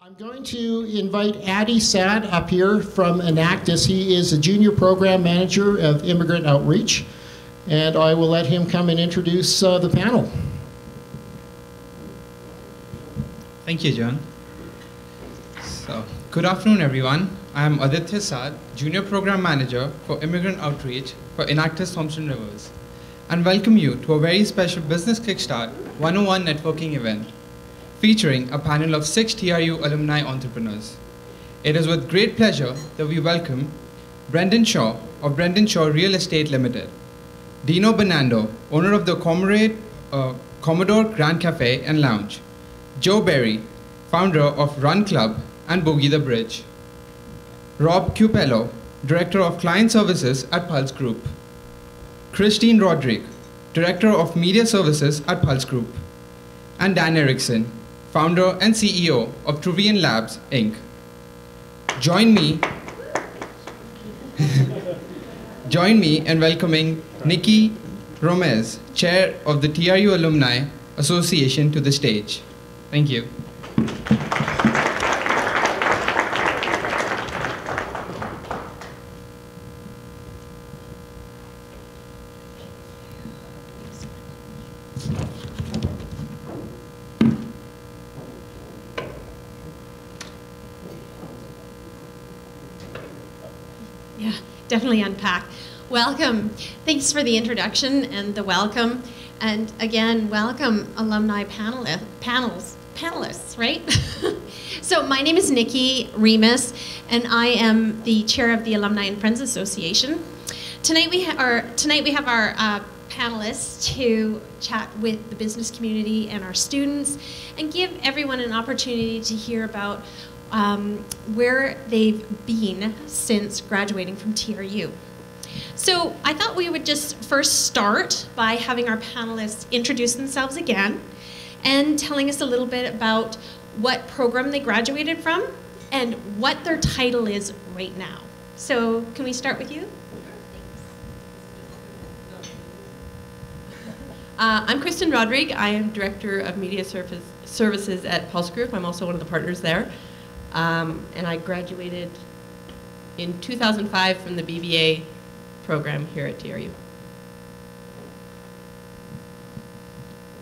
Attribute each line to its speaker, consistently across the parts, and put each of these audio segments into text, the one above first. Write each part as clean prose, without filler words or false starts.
Speaker 1: I'm going to invite Addy Sad up here from Enactus. He is a junior program manager of Immigrant Outreach, and I will let him come and introduce the panel.
Speaker 2: Thank you, John. So, good afternoon, everyone. I am Aditya Sad, junior program manager for Immigrant Outreach for Enactus Thompson Rivers, and welcome you to a very special Business Kickstart 101 networking event, featuring a panel of 6 TRU alumni entrepreneurs. It is with great pleasure that we welcome Brendan Shaw of Brendan Shaw Real Estate Limited, Dino Bernardo, owner of the Commodore Grand Cafe and Lounge, Joe Berry, founder of RUNclub and Boogie the Bridge, Rob Cupello, director of client services at Pulse Group, Kristen Rodrigue, director of media services at Pulse Group, and Dan Erikson, founder and CEO of Truvian Labs, Inc. Join me in welcoming Nikki Romez, chair of the TRU Alumni Association, to the stage. Thank you.
Speaker 3: Yeah, definitely unpack. Welcome. Thanks for the introduction and the welcome. And again, welcome alumni panelists, right? So my name is Nikki Remus, and I am the chair of the Alumni and Friends Association. Tonight we have our panelists to chat with the business community and our students and give everyone an opportunity to hear about where they've been since graduating from TRU. So I thought we would just first start by having our panelists introduce themselves again and telling us a little bit about what program they graduated from and what their title is right now. So can we start with you?
Speaker 4: I'm Kristen Rodrigue. I am Director of Media Services at Pulse Group. I'm also one of the partners there. And I graduated in 2005 from the BBA program here at TRU.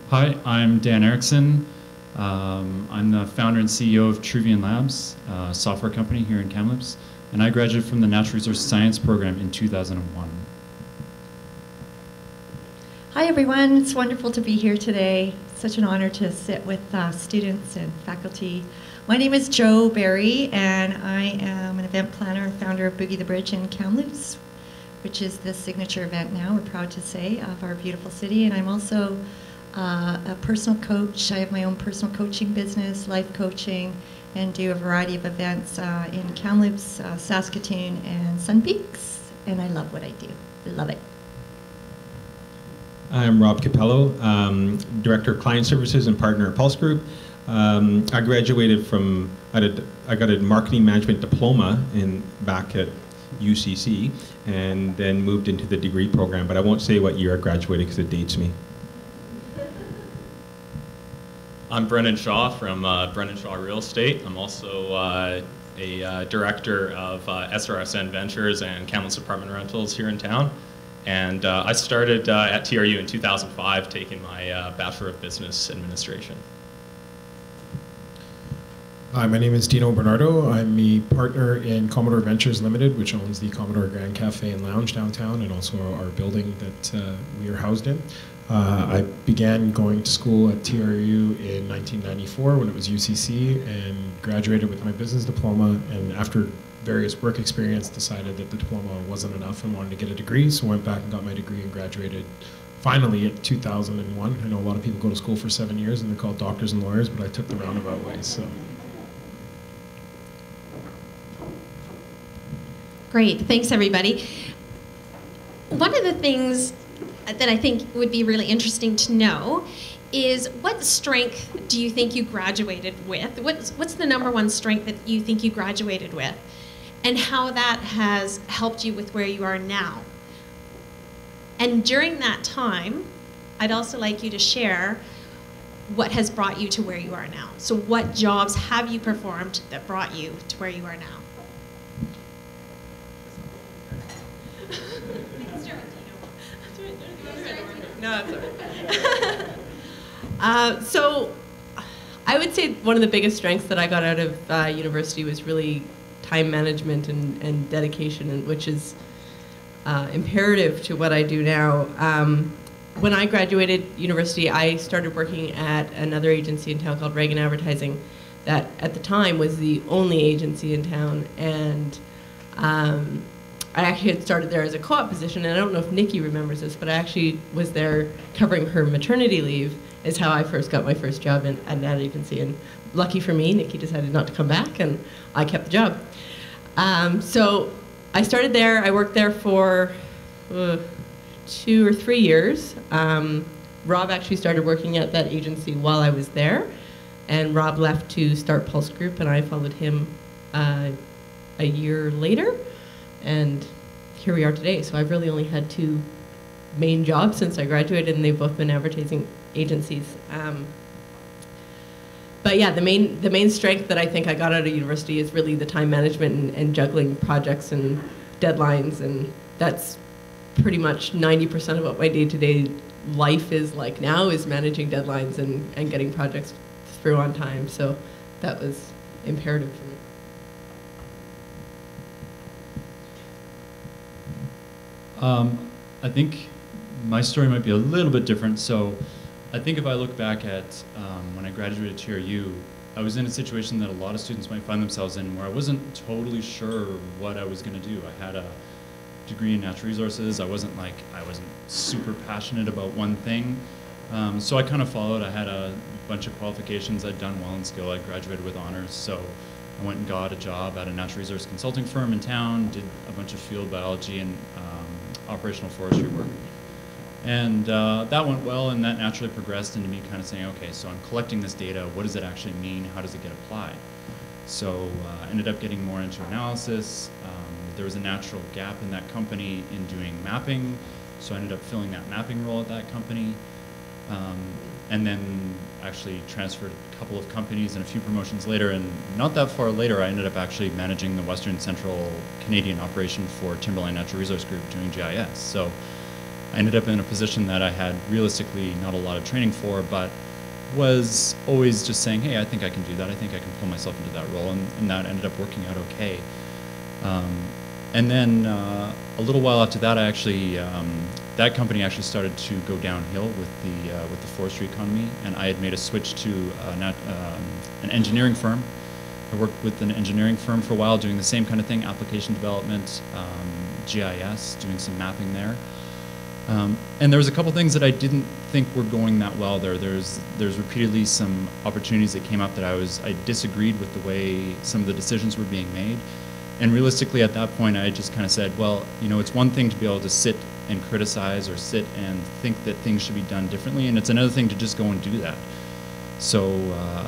Speaker 5: Hi, I'm Dan Erikson. I'm the founder and CEO of Truvian Labs, a software company here in Kamloops, and I graduated from the Natural Resource Science program in 2001.
Speaker 6: Hi everyone, it's wonderful to be here today. Such an honor to sit with students and faculty. My name is Joe Berry, and I am an event planner and founder of Boogie the Bridge in Kamloops, which is the signature event now, we're proud to say, of our beautiful city. And I'm also a personal coach. I have my own personal coaching business, life coaching, and do a variety of events in Kamloops, Saskatoon, and Sun Peaks. And I love what I do. I love it.
Speaker 7: I'm Rob Cupello, Director of Client Services and partner at Pulse Group. I graduated from, I got a marketing management diploma back at UCC, and then moved into the degree program, but I won't say what year I graduated because it dates me.
Speaker 8: I'm Brendan Shaw from Brendan Shaw Real Estate. I'm also a director of SRSN Ventures and Kamloops Apartment Rentals here in town. And I started at TRU in 2005, taking my Bachelor of Business Administration.
Speaker 9: Hi, my name is Dino Bernardo. I'm a partner in Commodore Ventures Limited, which owns the Commodore Grand Cafe and Lounge downtown, and also our building that we are housed in. I began going to school at TRU in 1994 when it was UCC, and graduated with my business diploma, and after various work experience decided that the diploma wasn't enough and wanted to get a degree, so went back and got my degree and graduated finally in 2001. I know a lot of people go to school for 7 years and they're called doctors and lawyers, but I took the roundabout way. So.
Speaker 3: Great, thanks everybody. One of the things that I think would be really interesting to know is what strength do you think you graduated with? What's the number one strength that you think you graduated with? And how that has helped you with where you are now. And during that time, I'd also like you to share what has brought you to where you are now. So what jobs have you performed that brought you to where you are now?
Speaker 4: No, that's all right. So I would say one of the biggest strengths that I got out of university was really time management and dedication, and which is imperative to what I do now. When I graduated university, I started working at another agency in town called Reagan Advertising that at the time was the only agency in town, and I actually had started there as a co-op position, and I don't know if Nikki remembers this, but I actually was there covering her maternity leave is how I first got my first job at that agency, and lucky for me, Nikki decided not to come back, and I kept the job. So I started there. I worked there for 2 or 3 years. Rob actually started working at that agency while I was there, and Rob left to start Pulse Group, and I followed him a year later, and here we are today. So I've really only had 2 main jobs since I graduated, and they've both been advertising agencies. But yeah, the main strength that I think I got out of university is really the time management and juggling projects and deadlines, and that's pretty much 90% of what my day-to-day life is like now, is managing deadlines and getting projects through on time. So that was imperative for me.
Speaker 5: I think my story might be a little bit different. So I think if I look back at when I graduated TRU, I was in a situation that a lot of students might find themselves in, where I wasn't totally sure what I was going to do. I had a degree in natural resources. I wasn't super passionate about one thing. So I kind of followed. I had a bunch of qualifications. I'd done well in skill. I graduated with honors. So I went and got a job at a natural resource consulting firm in town, did a bunch of field biology and operational forestry work. And that went well, and that naturally progressed into me kind of saying, okay, so I'm collecting this data. What does it actually mean? How does it get applied? So I ended up getting more into analysis. There was a natural gap in that company in doing mapping, so I ended up filling that mapping role at that company. And then actually transferred a couple of companies and a few promotions later, and not that far later I ended up actually managing the Western Central Canadian operation for Timberline Natural Resource Group doing GIS. So I ended up in a position that I had realistically not a lot of training for, but was always just saying, hey, I think I can do that. I think I can pull myself into that role, and that ended up working out okay. And then a little while after that, I actually that company actually started to go downhill with the forestry economy, and I had made a switch to an engineering firm. I worked with an engineering firm for a while, doing the same kind of thing: application development, GIS, doing some mapping there. And there was a couple things that I didn't think were going that well there. There's repeatedly some opportunities that came up that I disagreed with the way some of the decisions were being made. And realistically, at that point, I just kind of said, well, it's one thing to be able to sit and criticize or sit and think that things should be done differently, and it's another thing to just go and do that. So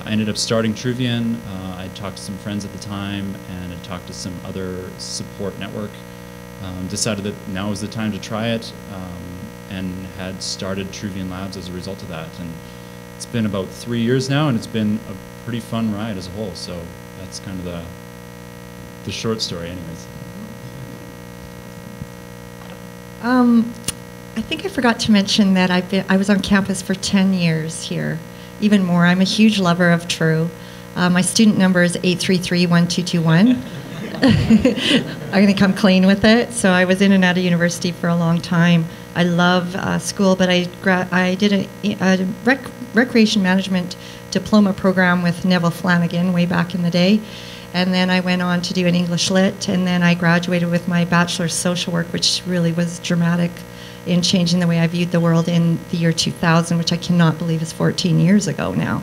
Speaker 5: I ended up starting Truvian. I talked to some friends at the time, and I talked to some other support network. Decided that now was the time to try it, and had started Truvian Labs as a result of that. And it's been about 3 years now, and it's been a pretty fun ride as a whole. So that's kind of the short story, anyways.
Speaker 6: I think I forgot to mention that I was on campus for 10 years here, even more. I'm a huge lover of TRU. My student number is 833-1221. I'm going to come clean with it. So I was in and out of university for a long time. I love school, but I did a recreation management diploma program with Neville Flanagan way back in the day. And then I went on to do an English Lit, and then I graduated with my Bachelor's Social Work, which really was dramatic in changing the way I viewed the world in the year 2000, which I cannot believe is 14 years ago now.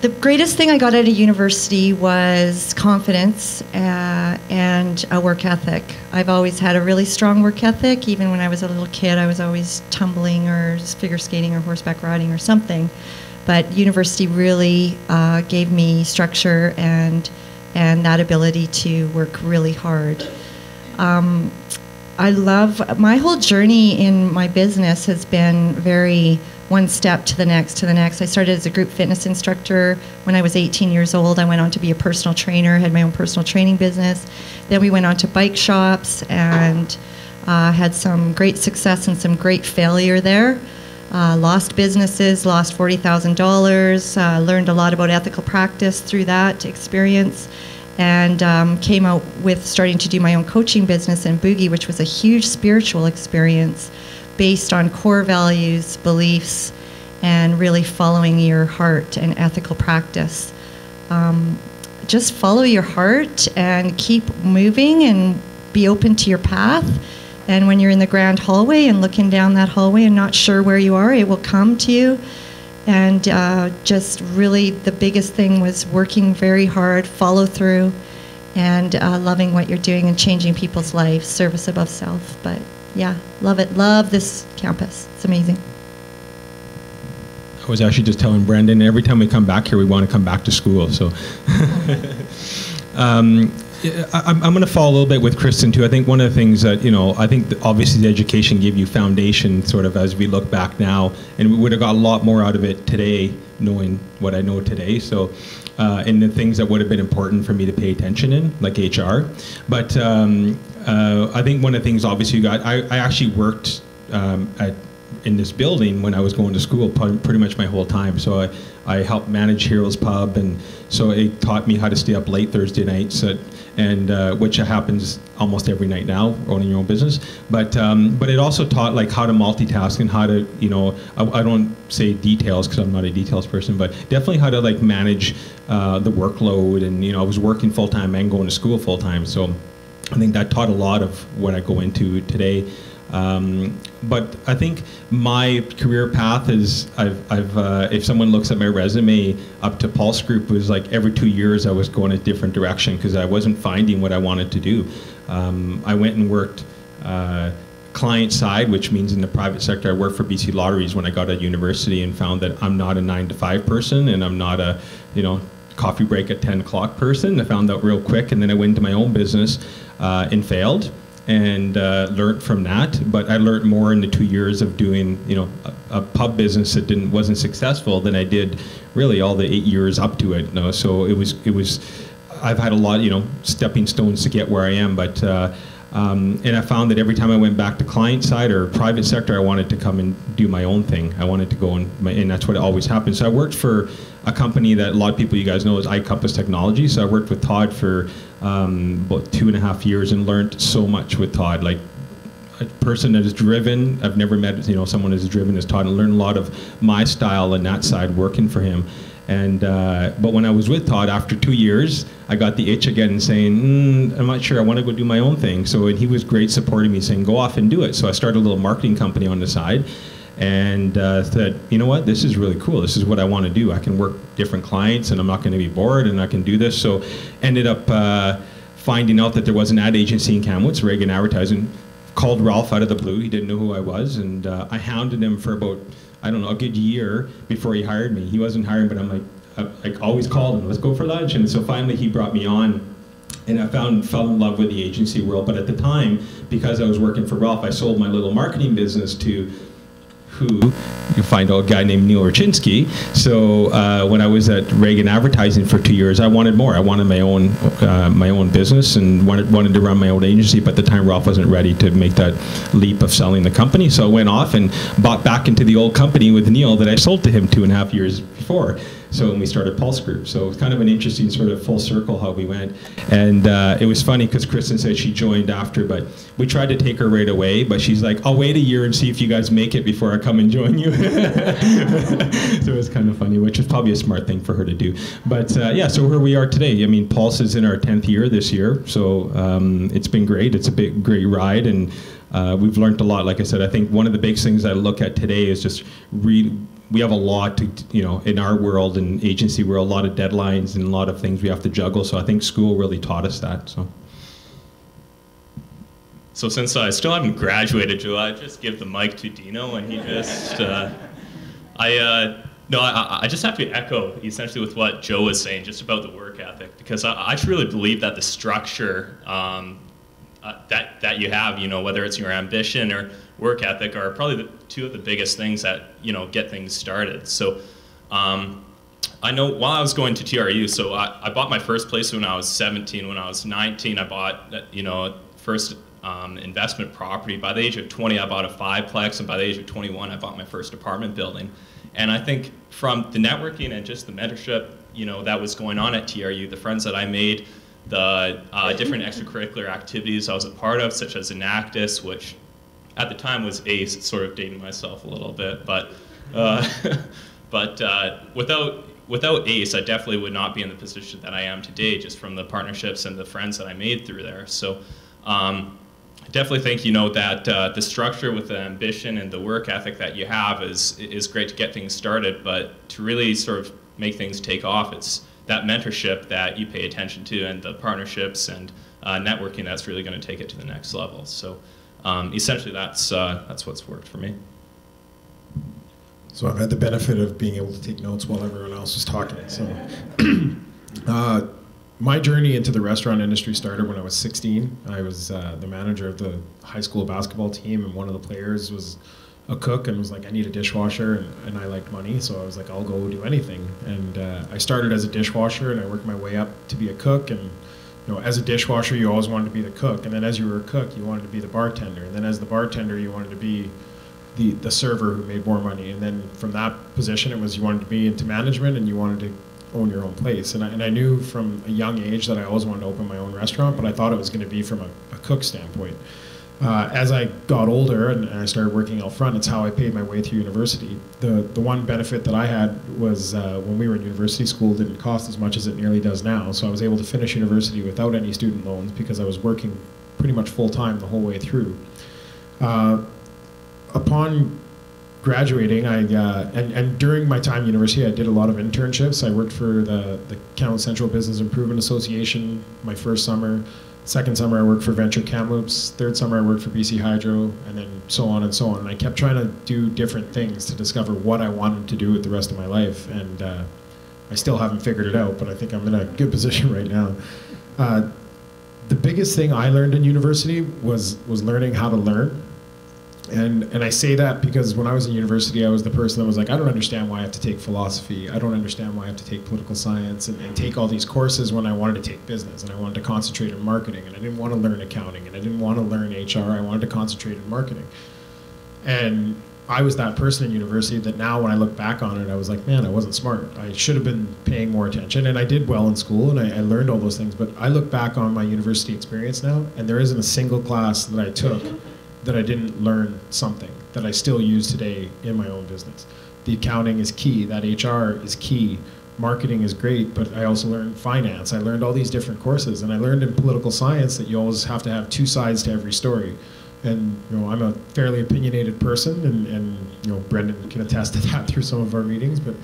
Speaker 6: The greatest thing I got out of university was confidence and a work ethic. I've always had a really strong work ethic. Even when I was a little kid, I was always tumbling or figure skating or horseback riding or something. But university really gave me structure and that ability to work really hard. I love, my whole journey in my business has been very one step to the next, to the next. I started as a group fitness instructor when I was 18 years old. I went on to be a personal trainer, had my own personal training business. Then we went on to bike shops and had some great success and some great failure there. Lost businesses, lost $40,000, learned a lot about ethical practice through that experience, and came out with starting to do my own coaching business in Boogie, which was a huge spiritual experience based on core values, beliefs, and really following your heart and ethical practice. Just follow your heart and keep moving and be open to your path. And when you're in the grand hallway and looking down that hallway and not sure where you are, it will come to you. And just really the biggest thing was working very hard, follow through, and loving what you're doing and changing people's lives, service above self. But yeah, love it. Love this campus. It's amazing.
Speaker 7: I was actually just telling Brendan, every time we come back here, we want to come back to school. So I'm going to follow a little bit with Kristen too. I think one of the things that, I think obviously the education gave you foundation sort of as we look back now, and we would have got a lot more out of it today knowing what I know today. So, and the things that would have been important for me to pay attention in, like HR. But I think one of the things obviously you got, I actually worked in this building when I was going to school pretty much my whole time. So I helped manage Heroes Pub, and so it taught me how to stay up late Thursday nights, and which happens almost every night now, owning your own business. But it also taught like how to multitask and how to, I don't say details because I'm not a details person, but definitely how to like manage the workload. And I was working full time and going to school full time, so I think that taught a lot of what I go into today. But I think my career path is, if someone looks at my resume up to Pulse Group, was like every 2 years I was going a different direction because I wasn't finding what I wanted to do. I went and worked client side, which means in the private sector. I worked for BC Lotteries when I got out of university and found that I'm not a 9-to-5 person, and I'm not a, coffee break at 10 o'clock person. I found out real quick, and then I went into my own business and failed. And learned from that, but I learned more in the 2 years of doing, a pub business that wasn't successful than I did really all the 8 years up to it. So it was. I've had a lot, stepping stones to get where I am, but and I found that every time I went back to client side or private sector, I wanted to come and do my own thing. I wanted to go and that's what always happened. So I worked for a company that a lot of people you guys know is iCompass Technology. So I worked with Todd for about 2.5 years and learned so much with Todd. Like a person that is driven, I've never met someone as driven as Todd, and learned a lot of my style and that side working for him. And but when I was with Todd, after 2 years, I got the itch again and saying, I'm not sure, I want to go do my own thing. So and he was great supporting me, saying, go off and do it. So I started a little marketing company on the side, and said, you know what, this is really cool. This is what I want to do. I can work different clients, and I'm not going to be bored, and I can do this. So ended up finding out that there was an ad agency in Kamloops, Reagan Advertising. Called Ralph out of the blue. He didn't know who I was, and I hounded him for about, I don't know, a good year before he hired me. He wasn't hiring, but I'm like, I always called him, let's go for lunch. And so finally he brought me on, and I fell in love with the agency world. But at the time, because I was working for Ralph, I sold my little marketing business to you find out a guy named Neil Rachinsky. So when I was at Reagan Advertising for 2 years, I wanted more. I wanted my own business and wanted to run my own agency. But at the time, Ralph wasn't ready to make that leap of selling the company. So I went off and bought back into the old company with Neil that I sold to him 2.5 years before. So when we started Pulse Group. So it's kind of an interesting sort of full circle how we went. And it was funny because Kristen said she joined after, but we tried to take her right away, but she's like, I'll wait a year and see if you guys make it before I come and join you. So it was kind of funny, which is probably a smart thing for her to do. But yeah, so here we are today. I mean, Pulse is in our 10th year this year. So it's been great. It's a great ride. And we've learned a lot. Like I said, I think one of the big things I look at today is just we have a lot to, in our world and agency world, a lot of deadlines and a lot of things we have to juggle. So I think school really taught us that.
Speaker 8: So since I still haven't graduated, Joe, I just give the mic to Dino, and he just, I just have to echo essentially with what Joe was saying, just about the work ethic, because I truly believe that the structure that you have, whether it's your ambition or work ethic, are probably two of the biggest things that get things started. So I know while I was going to TRU, so I bought my first place when I was 17. When I was 19, I bought first investment property. By the age of 20, I bought a 5-plex, and by the age of 21, I bought my first apartment building. And I think from the networking and just the mentorship that was going on at TRU, the friends that I made, the different extracurricular activities I was a part of, such as Enactus, which at the time was ACE, sort of dating myself a little bit, but without ACE, I definitely would not be in the position that I am today, just from the partnerships and the friends that I made through there. So I definitely think that the structure with the ambition and the work ethic that you have is great to get things started, but to really sort of make things take off, it's that mentorship that you pay attention to, and the partnerships and networking that's really going to take it to the next level. So essentially that's what's worked for me.
Speaker 9: So I've had the benefit of being able to take notes while everyone else was talking. So my journey into the restaurant industry started when I was 16. I was the manager of the high school basketball team, and one of the players was a cook and was like, I need a dishwasher, and I liked money, so I was like, I'll go do anything. And I started as a dishwasher, and I worked my way up to be a cook. And as a dishwasher, you always wanted to be the cook, and then as you were a cook, you wanted to be the bartender, and then as the bartender, you wanted to be the server who made more money. And then from that position, it was you wanted to be into management, and you wanted to own your own place. And I knew from a young age that I always wanted to open my own restaurant, but I thought it was going to be from a cook standpoint. As I got older and I started working out front, it's how I paid my way through university. The one benefit that I had was when we were in university, school didn't cost as much as it nearly does now. So I was able to finish university without any student loans because I was working pretty much full-time the whole way through. Upon graduating, and during my time at university, I did a lot of internships. I worked for the Kamloops Central Business Improvement Association my first summer. Second summer, I worked for Venture Kamloops. Third summer, I worked for BC Hydro, and then so on and so on. And I kept trying to do different things to discover what I wanted to do with the rest of my life. And I still haven't figured it out, but I think I'm in a good position right now. The biggest thing I learned in university was learning how to learn. And I say that because when I was in university, I was the person that was like, I don't understand why I have to take philosophy. I don't understand why I have to take political science and take all these courses when I wanted to take business, and I wanted to concentrate on marketing, and I didn't want to learn accounting, and I didn't want to learn HR. I wanted to concentrate on marketing. And I was that person in university that now when I look back on it, I was like, man, I wasn't smart. I should have been paying more attention, and I did well in school, and I learned all those things. But I look back on my university experience now, and there isn't a single class that I took that I didn't learn something that I still use today in my own business. The accounting is key, that HR is key, marketing is great, but I also learned finance. I learned all these different courses, and I learned in political science that you always have to have two sides to every story. And I'm a fairly opinionated person, and Brendan can attest to that through some of our meetings, but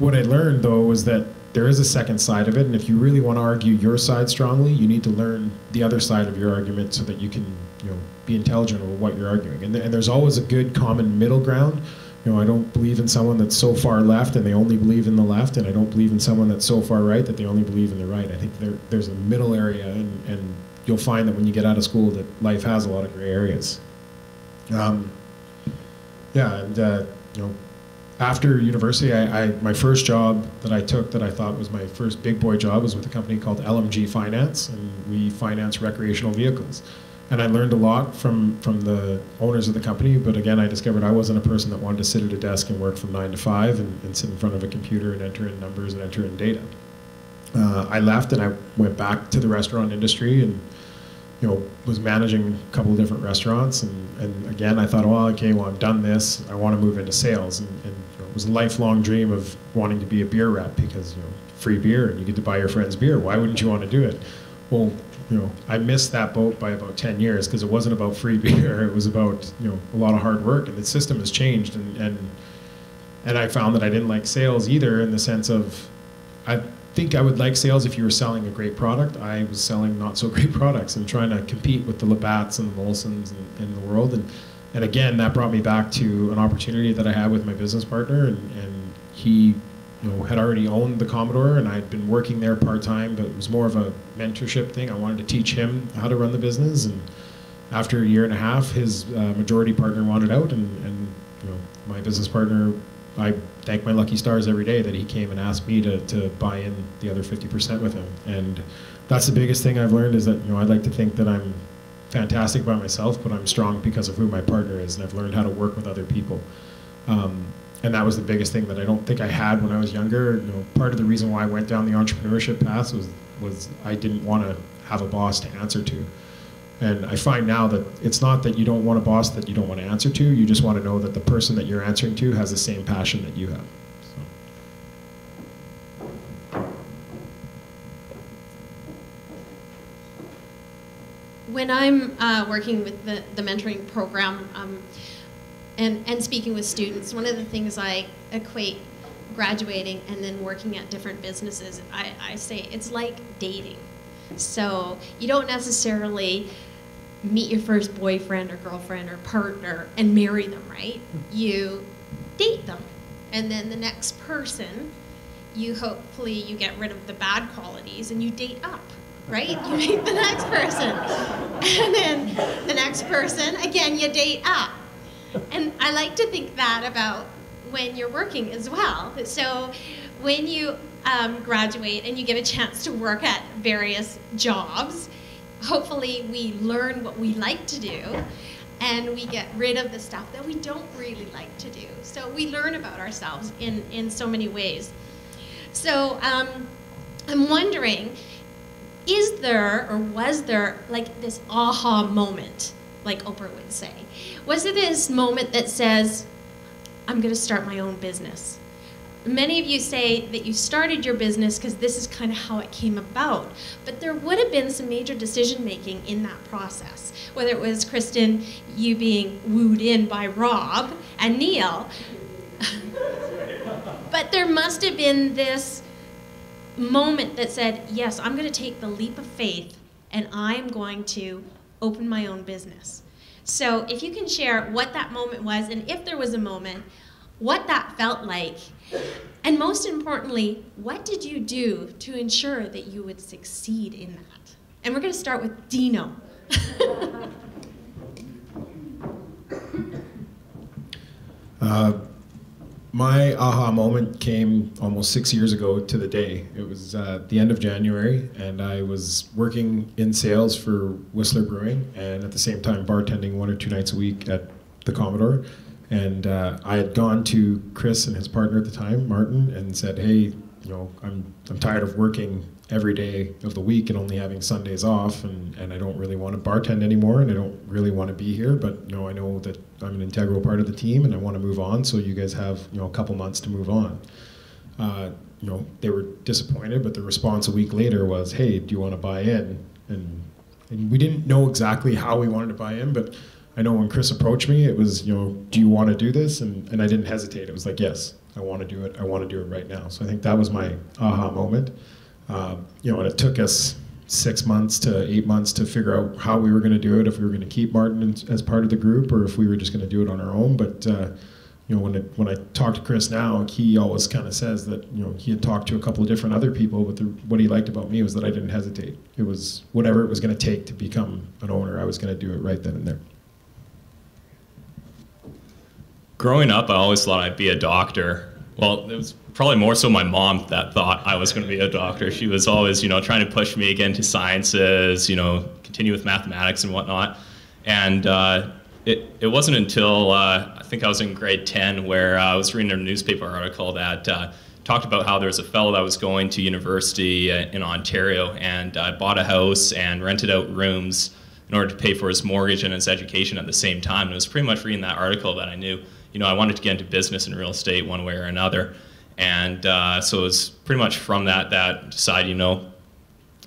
Speaker 9: what I learned though was that there is a second side of it, and if you really want to argue your side strongly, you need to learn the other side of your argument so that you can be intelligent about what you're arguing. And there's always a good common middle ground. I don't believe in someone that's so far left and they only believe in the left, and I don't believe in someone that's so far right that they only believe in the right. I think there's a middle area, and you'll find that when you get out of school that life has a lot of gray areas. After university, my first job that I took that I thought was my first big boy job was with a company called LMG Finance, and we finance recreational vehicles. And I learned a lot from the owners of the company, but again, I discovered I wasn't a person that wanted to sit at a desk and work from 9 to 5 and sit in front of a computer and enter in numbers and enter in data. I left and I went back to the restaurant industry and was managing a couple of different restaurants, and again I thought, I'm done this, I want to move into sales, and it was a lifelong dream of wanting to be a beer rep because free beer and you get to buy your friends beer. Why wouldn't you want to do it? Well, I missed that boat by about 10 years because it wasn't about free beer, it was about a lot of hard work, and the system has changed, and I found that I didn't like sales either, in the sense of I think I would like sales if you were selling a great product. I was selling not so great products and trying to compete with the Labatts and the Molsons in the world. And again, that brought me back to an opportunity that I had with my business partner, and he had already owned the Commodore, and I'd been working there part-time, but it was more of a mentorship thing. I wanted to teach him how to run the business, and after a year and a half, his majority partner wanted out, and you know, my business partner, I thank my lucky stars every day that he came and asked me to buy in the other 50% with him. And that's the biggest thing I've learned, is that, you know, I'd like to think that I'm fantastic by myself, but I'm strong because of who my partner is, and I've learned how to work with other people. And that was the biggest thing that I don't think I had when I was younger. You know, part of the reason why I went down the entrepreneurship path was I didn't want to have a boss to answer to. And I find now that it's not that you don't want a boss that you don't want to answer to, you just want to know that the person that you're answering to has the same passion that you have.
Speaker 3: When I'm working with the mentoring program and speaking with students, one of the things I equate graduating and then working at different businesses, I say it's like dating. So you don't necessarily meet your first boyfriend or girlfriend or partner and marry them, right? You date them, and then the next person, hopefully you get rid of the bad qualities and you date up, right? You meet the next person, and then the next person, again, you date up. And I like to think that about when you're working as well. So when you graduate and you get a chance to work at various jobs, hopefully we learn what we like to do, and we get rid of the stuff that we don't really like to do. So we learn about ourselves in so many ways. So I'm wondering, is there or was there like this aha moment, like Oprah would say? Was it this moment that says, I'm going to start my own business? Many of you say that you started your business because this is kind of how it came about, but there would have been some major decision making in that process. Whether it was, Kristen, you being wooed in by Rob and Neil, but there must have been this moment that said, yes, I'm going to take the leap of faith and I'm going to open my own business. So if you can share what that moment was, and if there was a moment, what that felt like, and most importantly, what did you do to ensure that you would succeed in that? And we're going to start with Dino.
Speaker 9: My aha moment came almost 6 years ago to the day. It was the end of January, and I was working in sales for Whistler Brewing, and at the same time bartending 1 or 2 nights a week at the Commodore. And I had gone to Chris and his partner at the time, Martin, and said, hey, you know, I'm tired of working every day of the week and only having Sundays off, and I don't really want to bartend anymore, and I don't really want to be here, but you know, I know that I'm an integral part of the team and I want to move on, so you guys have, you know, a couple months to move on. You know, they were disappointed, but the response a week later was, hey, do you want to buy in? And we didn't know exactly how we wanted to buy in, but I know when Chris approached me, it was, you know, do you want to do this? And I didn't hesitate. It was like, yes, I want to do it. I want to do it right now. So I think that was my aha moment. You know, and it took us 6 months to 8 months to figure out how we were going to do it, if we were going to keep Martin as part of the group or if we were just going to do it on our own. But you know, when I talk to Chris now, he always kind of says that, you know, he had talked to a couple of different other people, but what he liked about me was that I didn't hesitate. It was whatever it was going to take to become an owner, I was going to do it right then and there.
Speaker 8: Growing up, I always thought I'd be a doctor. Well, it was probably more so my mom that thought I was going to be a doctor. She was always, you know, trying to push me again to sciences, you know, continue with mathematics and whatnot. And it wasn't until I think I was in grade 10 where I was reading a newspaper article that talked about how there was a fellow that was going to university in Ontario and bought a house and rented out rooms in order to pay for his mortgage and his education at the same time. And it was pretty much reading that article that I knew, you know, I wanted to get into business and real estate one way or another. And so it was pretty much from that decided, you know,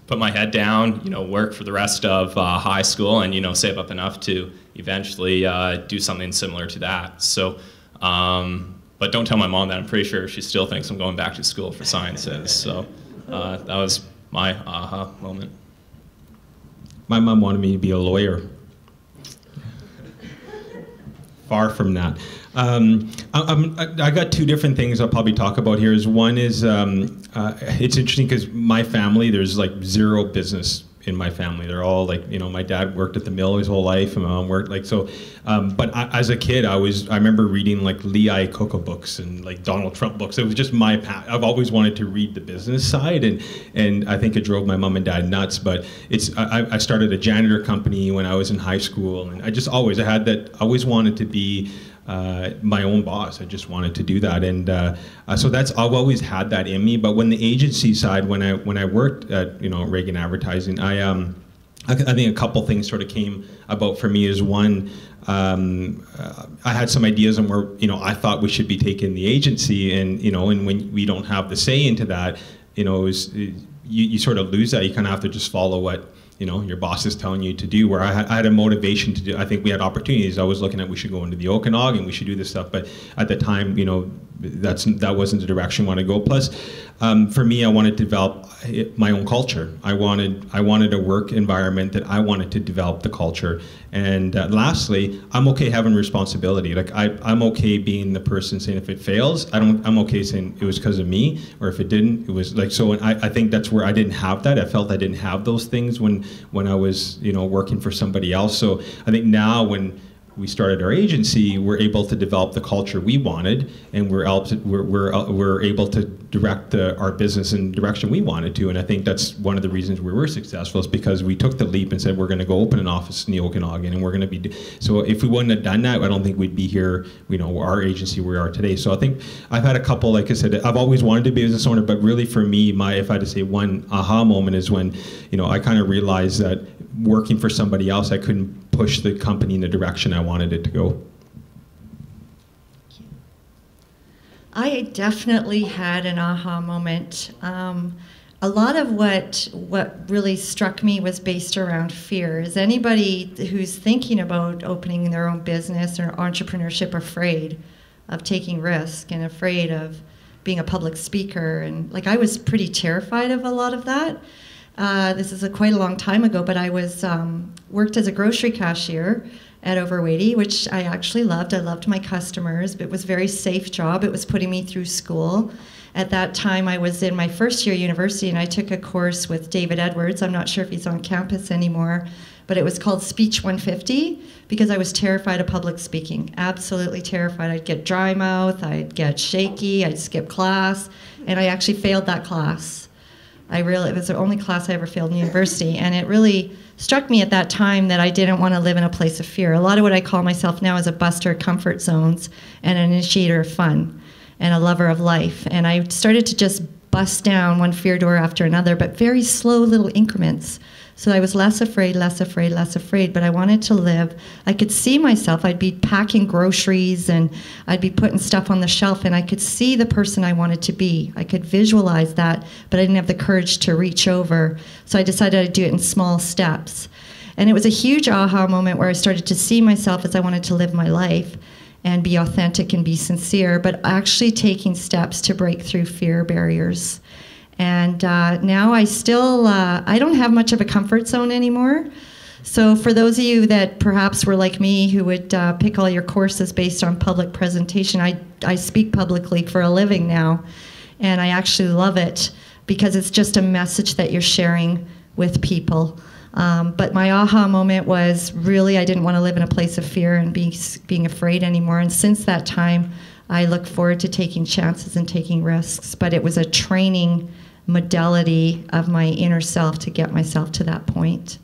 Speaker 8: put my head down, you know, work for the rest of high school and, you know, save up enough to eventually do something similar to that. So, but don't tell my mom that. I'm pretty sure she still thinks I'm going back to school for sciences. So that was my aha moment.
Speaker 7: My mom wanted me to be a lawyer. Far from that. I got 2 different things I'll probably talk about here. One is it's interesting because my family, there's like 0 business in my family. They're all like, you know, my dad worked at the mill his whole life, and my mom worked like so. But as a kid, I remember reading like Lee Iacocca books and like Donald Trump books. It was just my path. I've always wanted to read the business side, and I think it drove my mom and dad nuts. But I started a janitor company when I was in high school, and I had that. I always wanted to be my own boss. I just wanted to do that, and so I've always had that in me. But when the agency side, when I worked at Reagan Advertising, I think a couple things sort of came about for me. Is one, I had some ideas on where I thought we should be taking the agency, and and when we don't have the say into that, you sort of lose that. You kind of have to just follow what your boss is telling you to do. Where I had a motivation to do. I think we had opportunities. I was looking at we should go into the Okanagan, we should do this stuff. But at the time, that wasn't the direction I wanted to go. Plus, for me, I wanted to develop my own culture. I wanted a work environment that I wanted to develop the culture. And lastly, I'm okay having responsibility. Like I'm okay being the person saying if it fails, I'm okay saying it was because of me, or if it didn't, it was like so. And I think that's where I didn't have that. I felt I didn't have those things when I was working for somebody else. So I think now when we started our agency, we're able to develop the culture we wanted, and we're able to direct our business in the direction we wanted to. And I think that's one of the reasons we were successful, is because we took the leap and said we're going to go open an office in the Okanagan, and we're going to be. So if we wouldn't have done that, I don't think we'd be here. Our agency where we are today. So I think I've had a couple. Like I said, I've always wanted to be a business owner, but really for me, if I had to say one aha moment is when I kind of realized that working for somebody else, I couldn't push the company in the direction I wanted it to go.
Speaker 6: I definitely had an aha moment. A lot of what really struck me was based around fear. Is anybody who's thinking about opening their own business or entrepreneurship afraid of taking risk and afraid of being a public speaker? And like, I was pretty terrified of a lot of that. This is quite a long time ago, but I was worked as a grocery cashier at Overweighty, which I actually loved. I loved my customers, but it was a very safe job. It was putting me through school. At that time, I was in my first year university, and I took a course with David Edwards. I'm not sure if he's on campus anymore, but it was called Speech 150, because I was terrified of public speaking, absolutely terrified. I'd get dry mouth, I'd get shaky, I'd skip class, and I actually failed that class. It was the only class I ever failed in university, and it really struck me at that time that I didn't want to live in a place of fear. A lot of what I call myself now is a buster of comfort zones and an initiator of fun and a lover of life. And I started to just bust down one fear door after another, but very slow little increments. So I was less afraid, but I wanted to live. I could see myself. I'd be packing groceries, and I'd be putting stuff on the shelf, and I could see the person I wanted to be. I could visualize that, but I didn't have the courage to reach over. So I decided I'd do it in small steps. And it was a huge aha moment where I started to see myself as I wanted to live my life and be authentic and be sincere, but actually taking steps to break through fear barriers. And now I don't have much of a comfort zone anymore. So for those of you that perhaps were like me, who would pick all your courses based on public presentation, I speak publicly for a living now, and I actually love it because it's just a message that you're sharing with people. But my aha moment was really I didn't want to live in a place of fear and being afraid anymore. And since that time, I look forward to taking chances and taking risks. But it was a training modality of my inner self to get myself to that point.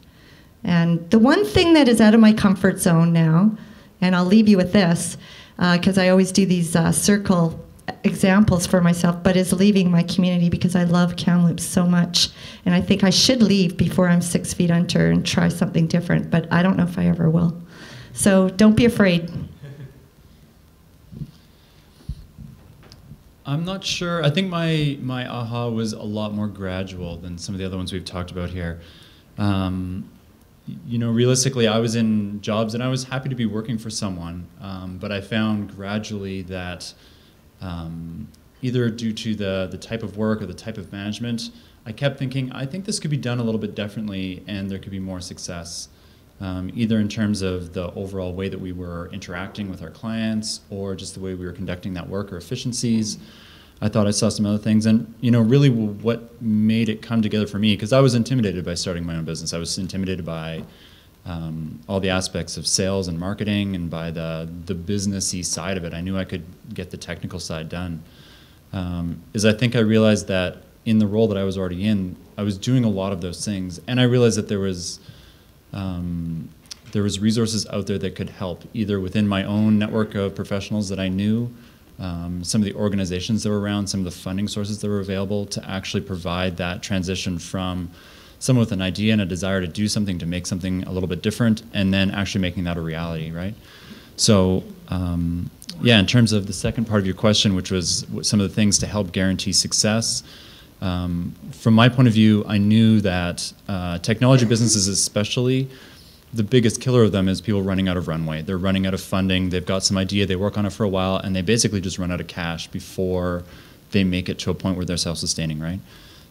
Speaker 6: And the one thing that is out of my comfort zone now, and I'll leave you with this, because I always do these circle examples for myself, but is leaving my community, because I love Kamloops so much. And I think I should leave before I'm 6 feet under and try something different, but I don't know if I ever will. So don't be afraid.
Speaker 5: I'm not sure. I think my aha was a lot more gradual than some of the other ones we've talked about here. Realistically, I was in jobs and I was happy to be working for someone, but I found gradually that either due to the type of work or the type of management, I kept thinking, I think this could be done a little bit differently and there could be more success. Either in terms of the overall way that we were interacting with our clients or just the way we were conducting that work or efficiencies. I thought I saw some other things. And, you know, really what made it come together for me, because I was intimidated by starting my own business. I was intimidated by all the aspects of sales and marketing and by the businessy side of it. I knew I could get the technical side done. Is I think I realized that in the role that I was already in, I was doing a lot of those things. And I realized that there was resources out there that could help, either within my own network of professionals that I knew, some of the organizations that were around, some of the funding sources that were available to actually provide that transition from someone with an idea and a desire to do something, to make something a little bit different, and then actually making that a reality, right? So, yeah, in terms of the second part of your question, which was some of the things to help guarantee success, from my point of view, I knew that technology businesses especially, the biggest killer of them is people running out of runway. They're running out of funding. They've got some idea. They work on it for a while, and they basically just run out of cash before they make it to a point where they're self-sustaining, right?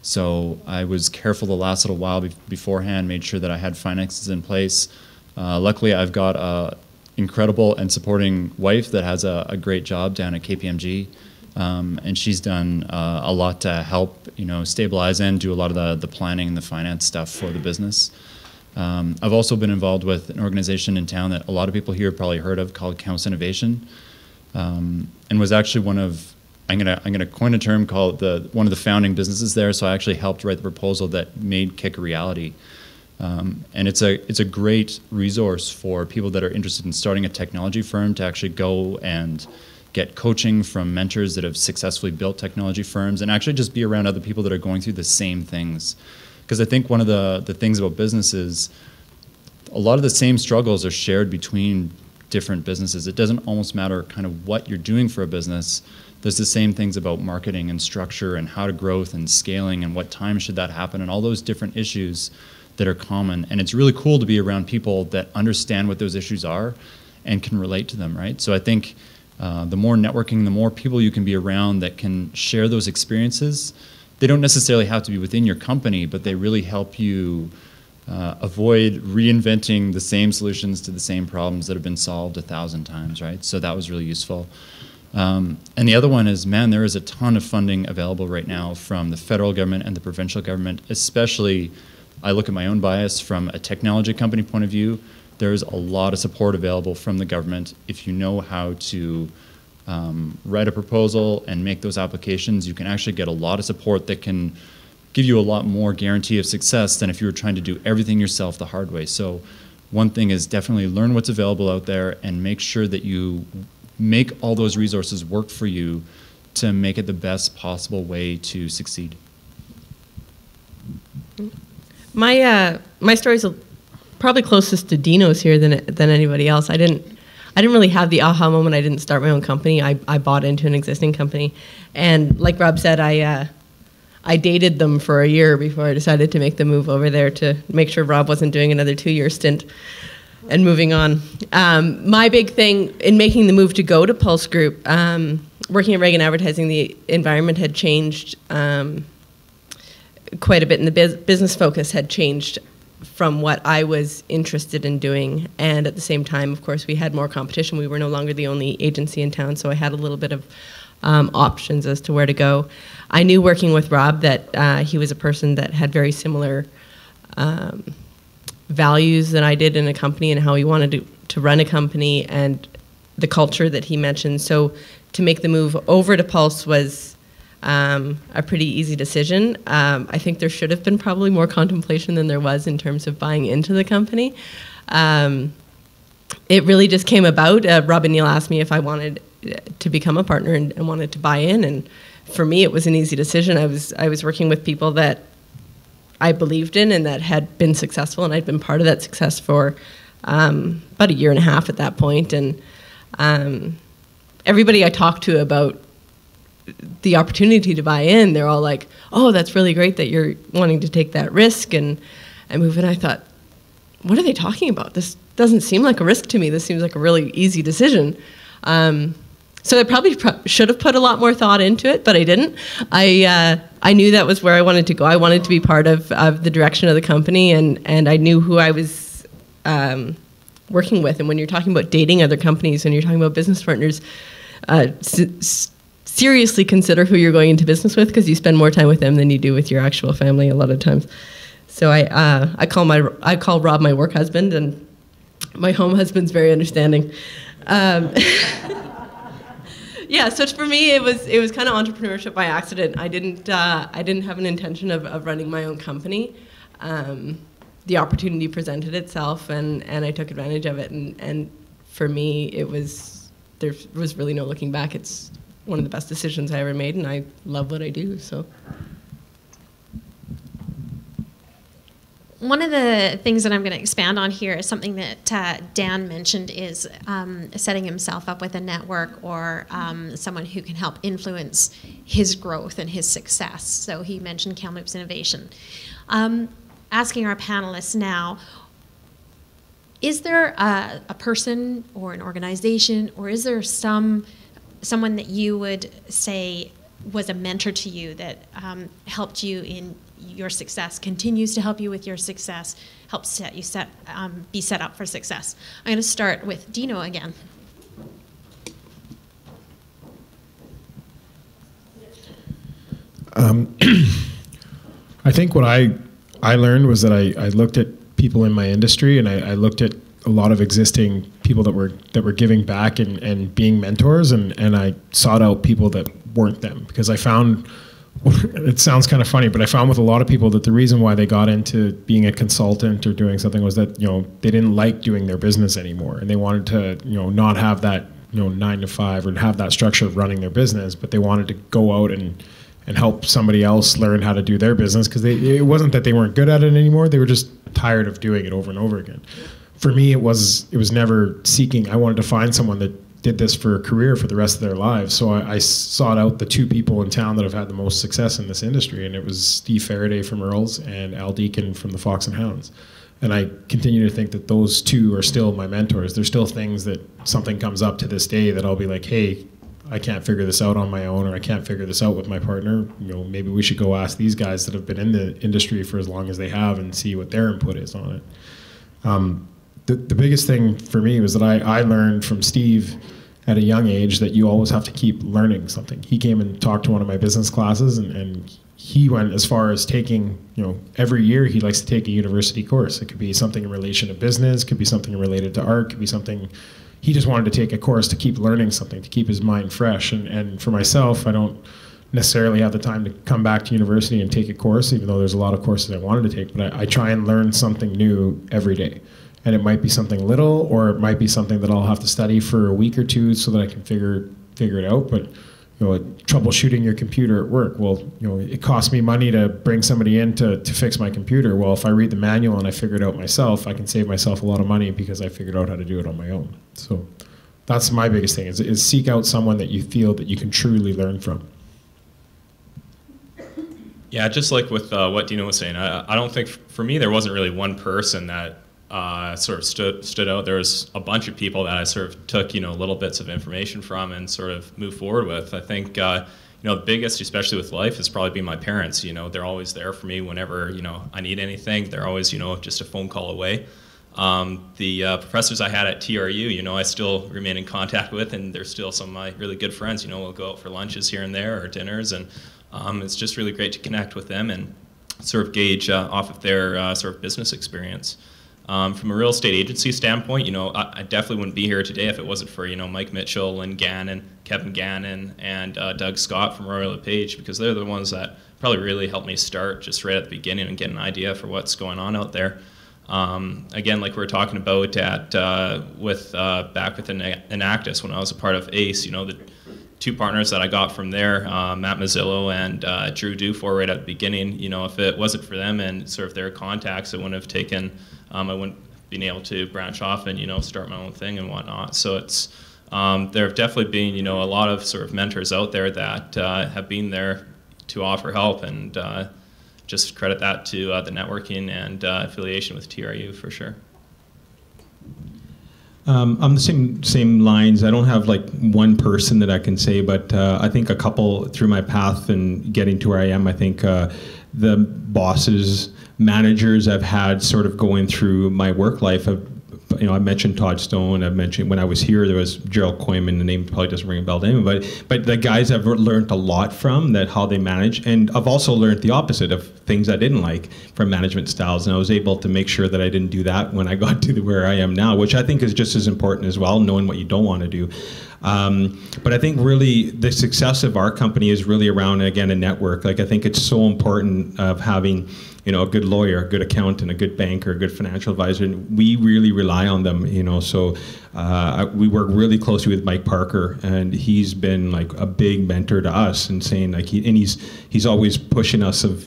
Speaker 5: So I was careful the last little while beforehand, made sure that I had finances in place. Luckily, I've got an incredible and supporting wife that has a great job down at KPMG, and she's done a lot to help, you know, stabilize and do a lot of the planning and the finance stuff for the business. I've also been involved with an organization in town that a lot of people here have probably heard of called Campus Innovation, and was actually one of, I'm gonna coin a term called one of the founding businesses there. So I actually helped write the proposal that made Kick a reality, and it's a great resource for people that are interested in starting a technology firm to actually go and get coaching from mentors that have successfully built technology firms, and actually just be around other people that are going through the same things. Because I think one of the things about business is a lot of the same struggles are shared between different businesses. It doesn't almost matter kind of what you're doing for a business. There's the same things about marketing and structure and how to growth and scaling and what time should that happen and all those different issues that are common. And it's really cool to be around people that understand what those issues are and can relate to them, right? So I think the more networking, the more people you can be around that can share those experiences. They don't necessarily have to be within your company, but they really help you avoid reinventing the same solutions to the same problems that have been solved 1,000 times, right? So that was really useful. And the other one is, man, there is a ton of funding available right now from the federal government and the provincial government, especially, I look at my own bias from a technology company point of view. There's a lot of support available from the government. If you know how to write a proposal and make those applications, you can actually get a lot of support that can give you a lot more guarantee of success than if you were trying to do everything yourself the hard way. So one thing is definitely learn what's available out there and make sure that you make all those resources work for you to make it the best possible way to succeed.
Speaker 4: My story's probably closest to Dino's here than anybody else. I didn't really have the aha moment. I didn't start my own company. I bought into an existing company, and like Rob said, I dated them for a year before I decided to make the move over there to make sure Rob wasn't doing another 2-year stint and moving on. My big thing in making the move to go to Pulse Group, working at Reagan Advertising, the environment had changed quite a bit, and the business focus had changed from what I was interested in doing. And at the same time, of course, we had more competition. We were no longer the only agency in town, so I had a little bit of options as to where to go. I knew working with Rob that he was a person that had very similar values than I did in a company and how he wanted to run a company and the culture that he mentioned. So to make the move over to Pulse was a pretty easy decision. I think there should have been probably more contemplation than there was in terms of buying into the company. It really just came about. Rob and Neil asked me if I wanted to become a partner and wanted to buy in, and for me it was an easy decision. I was working with people that I believed in and that had been successful, and I'd been part of that success for about a year and a half at that point. And everybody I talked to about the opportunity to buy in, they're all like, "Oh, that's really great that you're wanting to take that risk and move." And I thought, what are they talking about? This doesn't seem like a risk to me. This seems like a really easy decision. So I probably should have put a lot more thought into it, but I didn't. I knew that was where I wanted to go. I wanted to be part of the direction of the company, and I knew who I was working with. And when you're talking about dating other companies, when you're talking about business partners, seriously consider who you're going into business with, because you spend more time with them than you do with your actual family a lot of times. So I call Rob my work husband, and my home husband's very understanding. Yeah, so for me it was kind of entrepreneurship by accident. I didn't have an intention of running my own company. The opportunity presented itself, and I took advantage of it. And for me, there was really no looking back. It's one of the best decisions I ever made, and I love what I do. So.
Speaker 3: One of the things that I'm going to expand on here is something that Dan mentioned, is setting himself up with a network or someone who can help influence his growth and his success. So he mentioned Kamloops Innovation. Asking our panelists now, is there a person or an organization, or is there someone that you would say was a mentor to you that helped you in your success, continues to help you with your success, helps be set up for success? I'm going to start with Dino again.
Speaker 9: I think what I learned was that I looked at people in my industry, and I looked at a lot of existing people that were giving back and being mentors, and I sought out people that weren't them, because I found, it sounds kind of funny, but I found with a lot of people that the reason why they got into being a consultant or doing something was that, they didn't like doing their business anymore, and they wanted to, not have that, 9 to 5 or have that structure of running their business, but they wanted to go out and help somebody else learn how to do their business, because it wasn't that they weren't good at it anymore, they were just tired of doing it over and over again. For me, it was never seeking. I wanted to find someone that did this for a career for the rest of their lives. So I sought out the two people in town that have had the most success in this industry, and it was Steve Faraday from Earls and Al Deacon from the Fox and Hounds. And I continue to think that those two are still my mentors. There's still things that something comes up to this day that I'll be like, hey, I can't figure this out on my own, or I can't figure this out with my partner. Maybe we should go ask these guys that have been in the industry for as long as they have and see what their input is on it. The biggest thing for me was that I learned from Steve at a young age that you always have to keep learning something. He came and talked to one of my business classes, and he went as far as taking, every year he likes to take a university course. It could be something in relation to business, could be something related to art, could be something. He just wanted to take a course to keep learning something, to keep his mind fresh. And for myself, I don't necessarily have the time to come back to university and take a course, even though there's a lot of courses I wanted to take, but I try and learn something new every day. And it might be something little, or it might be something that I'll have to study for a week or two so that I can figure it out. But troubleshooting your computer at work, well, it costs me money to bring somebody in to fix my computer. Well, if I read the manual and I figure it out myself, I can save myself a lot of money because I figured out how to do it on my own. So that's my biggest thing, is seek out someone that you feel that you can truly learn from.
Speaker 8: Yeah, just like with what Dino was saying, I don't think, for me, there wasn't really one person that sort of stood out. There was a bunch of people that I sort of took, little bits of information from and sort of moved forward with. I think, the biggest, especially with life, has probably been my parents. They're always there for me whenever, I need anything. They're always, just a phone call away. The professors I had at TRU, I still remain in contact with, and they're still some of my really good friends. We'll go out for lunches here and there, or dinners, and it's just really great to connect with them and sort of gauge off of their sort of business experience. From a real estate agency standpoint, I definitely wouldn't be here today if it wasn't for, Mike Mitchell and Kevin Gannon, and Doug Scott from Royal LePage, because they're the ones that probably really helped me start just right at the beginning and get an idea for what's going on out there. Again, like we were talking about back with Enactus, when I was a part of ACE, the two partners that I got from there, Matt Mazzillo and Drew Dufour, right at the beginning, if it wasn't for them and sort of their contacts, it wouldn't have taken, I wouldn't been able to branch off and, start my own thing and whatnot. So it's, there have definitely been, a lot of sort of mentors out there that have been there to offer help, and just credit that to the networking and affiliation with TRU for sure.
Speaker 7: On the same lines, I don't have like one person that I can say, but I think a couple through my path and getting to where I am. I think the bosses, managers I've had sort of going through my work life have I mentioned Todd Stone. I've mentioned when I was here, there was Gerald Koyman. The name probably doesn't ring a bell to anyone, but the guys I've learned a lot from, that how they manage, and I've also learned the opposite of things I didn't like from management styles, and I was able to make sure that I didn't do that when I got to where I am now, which I think is just as important as well, knowing what you don't want to do. But I think really the success of our company is really around, again, a network. Like, I think it's so important of having, a good lawyer, a good accountant, a good banker, a good financial advisor, and we really rely on them, so we work really closely with Mike Parker, and he's been like a big mentor to us, and saying like, he's always pushing us of,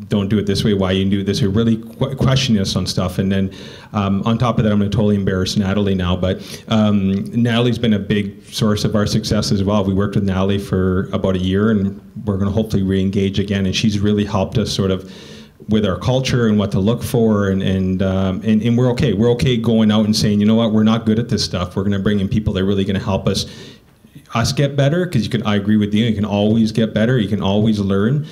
Speaker 7: don't do it this way, why you do it this way, really questioning us on stuff. And then on top of that, I'm going to totally embarrass Natalie now, but Natalie's been a big source of our success as well. We worked with Natalie for about a year, and we're going to hopefully re-engage again, and she's really helped us sort of with our culture and what to look for, and we're okay. We're okay going out and saying, you know what, we're not good at this stuff. We're going to bring in people that are really going to help us get better, because I agree with you, you can always get better, you can always learn.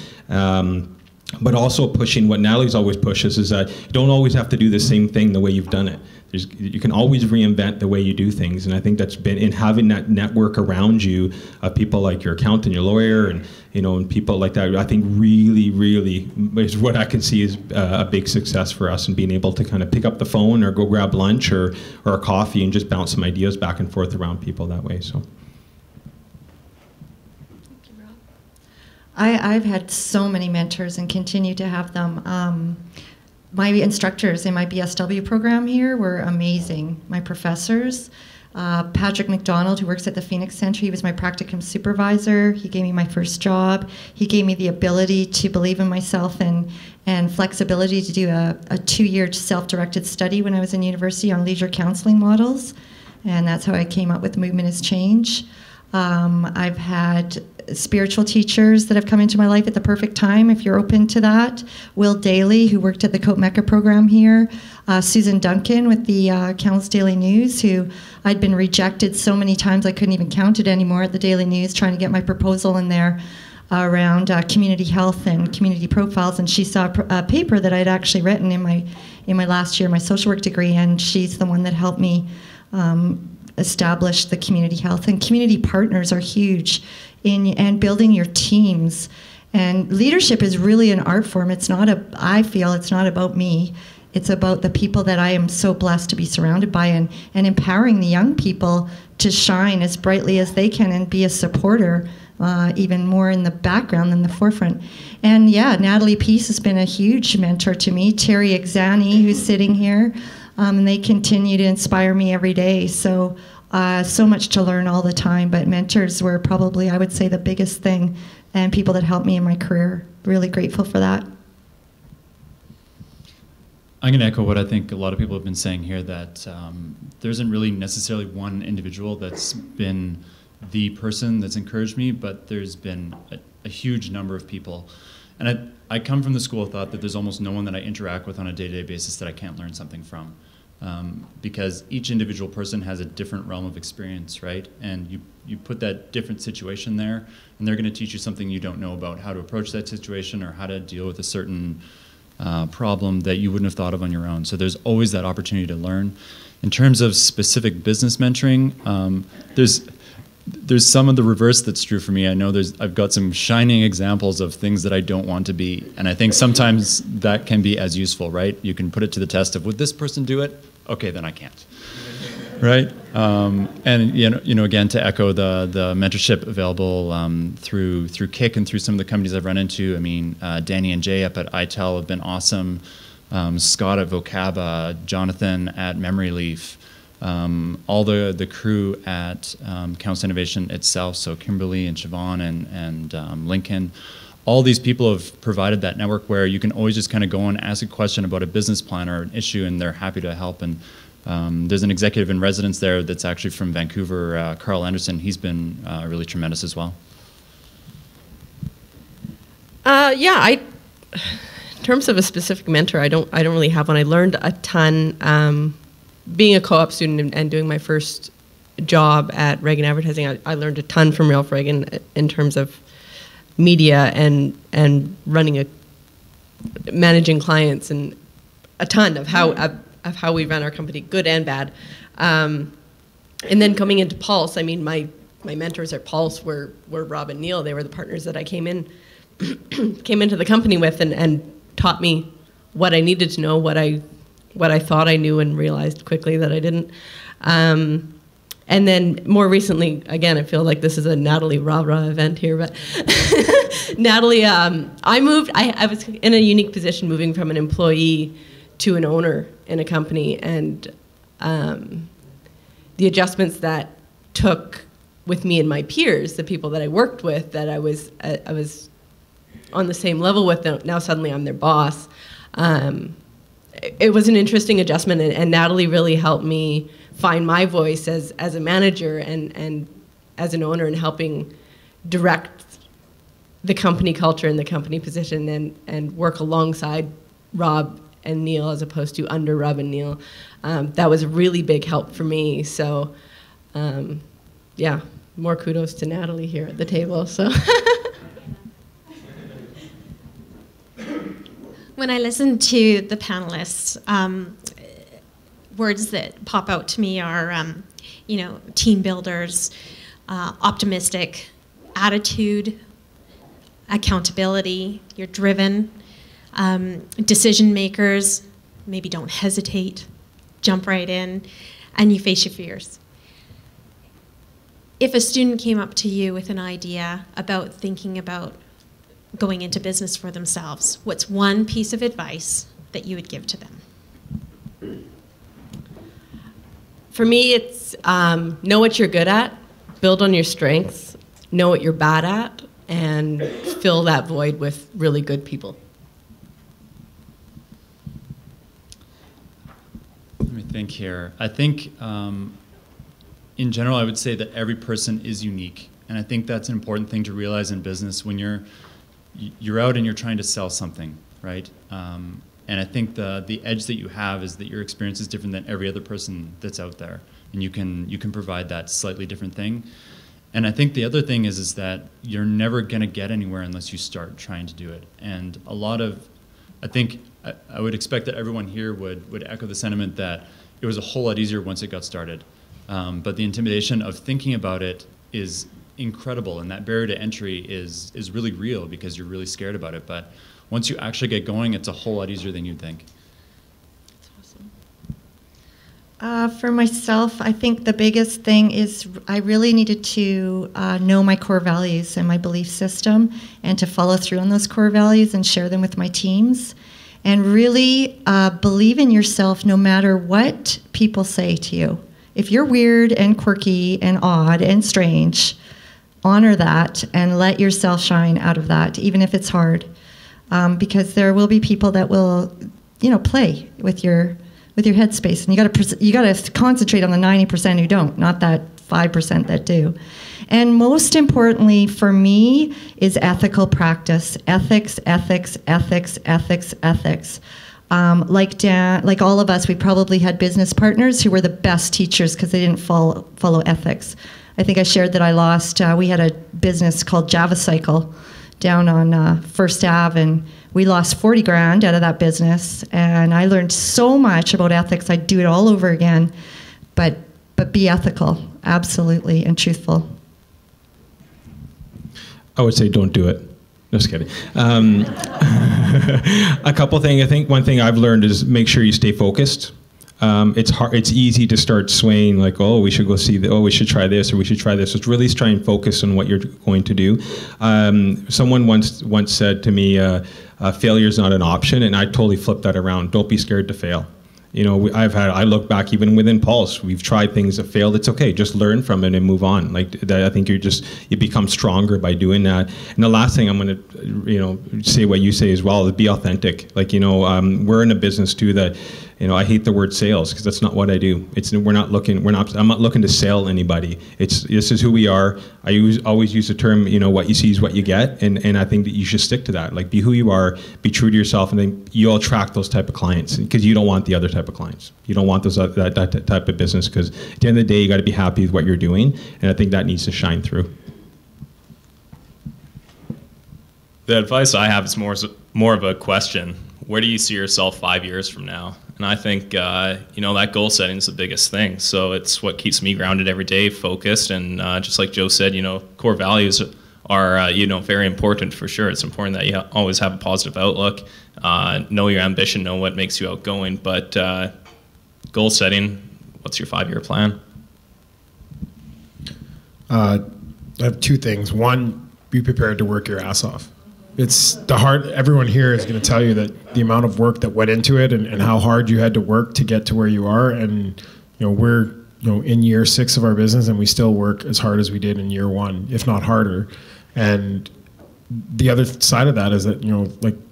Speaker 7: But also pushing what Natalie's always pushes is that you don't always have to do the same thing the way you've done it. You can always reinvent the way you do things, and I think that's been in having that network around you of people like your accountant, your lawyer, and and people like that. I think really, really is what I can see is a big success for us, and being able to kind of pick up the phone or go grab lunch or a coffee and just bounce some ideas back and forth around people that way. So.
Speaker 6: I've had so many mentors and continue to have them. My instructors in my BSW program here were amazing. My professors, Patrick McDonald, who works at the Phoenix Center, he was my practicum supervisor. He gave me my first job. He gave me the ability to believe in myself and flexibility to do a 2-year self-directed study when I was in university on leisure counseling models. And that's how I came up with Movement is Change. I've had spiritual teachers that have come into my life at the perfect time, if you're open to that. Will Daly, who worked at the Cope Mecca program here. Susan Duncan with the Kamloops Daily News, who I'd been rejected so many times I couldn't even count it anymore at the Daily News, trying to get my proposal in there around community health and community profiles. And she saw a paper that I'd actually written in my last year, my social work degree, and she's the one that helped me establish the community health. And community partners are huge and building your teams. And leadership is really an art form. I feel it's not about me. It's about the people that I am so blessed to be surrounded by, and empowering the young people to shine as brightly as they can and be a supporter, even more in the background than the forefront. And yeah, Natalie Peace has been a huge mentor to me. Terry Exani, who's sitting here, and they continue to inspire me every day. So much to learn all the time, but mentors were probably, I would say, the biggest thing, and people that helped me in my career. Really grateful for that.
Speaker 5: I'm going to echo what I think a lot of people have been saying here, that there isn't really necessarily one individual that's been the person that's encouraged me, but there's been a huge number of people. And I come from the school of thought that there's almost no one that I interact with on a day-to-day basis that I can't learn something from. Because each individual person has a different realm of experience, right? And you put that different situation there, and they're going to teach you something you don't know about how to approach that situation or how to deal with a certain problem that you wouldn't have thought of on your own. So there's always that opportunity to learn. In terms of specific business mentoring, there's some of the reverse that's true for me. I know I've got some shining examples of things that I don't want to be, and I think sometimes that can be as useful, right? You can put it to the test of, would this person do it? Okay, then I can't, right? And again, to echo the mentorship available through Kick and through some of the companies I've run into. I mean, Danny and Jay up at ITEL have been awesome. Scott at Vocaba, Jonathan at Memory Leaf. All the crew at Council Innovation itself, so Kimberly and Siobhan and Lincoln, all these people have provided that network where you can always just kind of go and ask a question about a business plan or an issue, and they're happy to help. And there's an executive in residence there that's actually from Vancouver, Carl Anderson. He's been really tremendous as well.
Speaker 4: In terms of a specific mentor, I don't really have one. I learned a ton. Being a co-op student and doing my first job at Reagan Advertising, I learned a ton from Ralph Reagan in terms of media and managing clients, and a ton of how how we ran our company, good and bad. And then coming into Pulse, I mean, my mentors at Pulse were Rob and Neil. They were the partners that I came into the company with and taught me what I needed to know, what I thought I knew and realized quickly that I didn't. And then more recently, again, I feel like this is a Natalie rah-rah event here, but Natalie, I was in a unique position moving from an employee to an owner in a company, and the adjustments that took with me and my peers, the people that I worked with, that I was on the same level with, now suddenly I'm their boss. It was an interesting adjustment, and Natalie really helped me find my voice as a manager and as an owner, and helping direct the company culture and the company position, and work alongside Rob and Neil as opposed to under Rob and Neil. That was a really big help for me. So yeah, more kudos to Natalie here at the table. So.
Speaker 3: When I listen to the panelists, words that pop out to me are, team builders, optimistic, attitude, accountability, you're driven, decision makers, maybe don't hesitate, jump right in, and you face your fears. If a student came up to you with an idea about thinking about going into business for themselves, what's one piece of advice that you would give to them?
Speaker 4: For me, it's know what you're good at, build on your strengths, know what you're bad at, and fill that void with really good people.
Speaker 5: Let me think here. I think in general, I would say that every person is unique. And I think that's an important thing to realize in business when you're out and you're trying to sell something, right? And I think the edge that you have is that your experience is different than every other person that's out there, and you can provide that slightly different thing. And I think the other thing is that you're never going to get anywhere unless you start trying to do it. And I think I would expect that everyone here would echo the sentiment that it was a whole lot easier once it got started. But the intimidation of thinking about it is incredible, and that barrier to entry is really real because you're really scared about it. But once you actually get going, it's a whole lot easier than you'd think.
Speaker 6: That's awesome. For myself, I think the biggest thing is I really needed to know my core values and my belief system, and to follow through on those core values and share them with my teams. And really believe in yourself no matter what people say to you. If you're weird and quirky and odd and strange, honor that and let yourself shine out of that, even if it's hard. Because there will be people that will, play with your headspace, and you gotta concentrate on the 90% who don't, not that 5% that do. And most importantly for me is ethical practice, ethics. Like all of us, we probably had business partners who were the best teachers because they didn't follow ethics. I think I shared that we had a business called Java Cycle down on First Ave, and we lost 40 grand out of that business, and I learned so much about ethics. I'd do it all over again, but be ethical, absolutely, and truthful.
Speaker 7: I would say don't do it. No, just kidding. A couple things. I think one thing I've learned is make sure you stay focused. It's hard. It's easy to start swaying like, oh, we should go see we should try this, or we should try this. It's really try and focus on what you're going to do. Someone once said to me, failure is not an option, and I totally flipped that around. Don't be scared to fail. I look back even within Pulse, we've tried things that failed. It's okay, just learn from it and move on. Like that, I think you become stronger by doing that. And the last thing I'm going to, say what you say as well is be authentic. Like, we're in a business too that, I hate the word sales because that's not what I do. I'm not looking to sell anybody. This is who we are. I always use the term, what you see is what you get, and I think that you should stick to that. Like, be who you are, be true to yourself, and then you'll attract those type of clients because you don't want the other type of clients. You don't want that type of business because at the end of the day, you got to be happy with what you're doing, and I think that needs to shine through.
Speaker 8: The advice I have is more of a question. Where do you see yourself 5 years from now? And I think, that goal setting is the biggest thing. So it's what keeps me grounded every day, focused, and just like Joe said, core values are, very important for sure. It's important that you always have a positive outlook, know your ambition, know what makes you outgoing, but goal setting, what's your 5-year plan?
Speaker 9: I have two things. One, be prepared to work your ass off. It's the hard, everyone here is going to tell you that the amount of work that went into it and how hard you had to work to get to where you are. And, we're, in year 6 of our business, and we still work as hard as we did in year 1, if not harder. And the other side of that is that,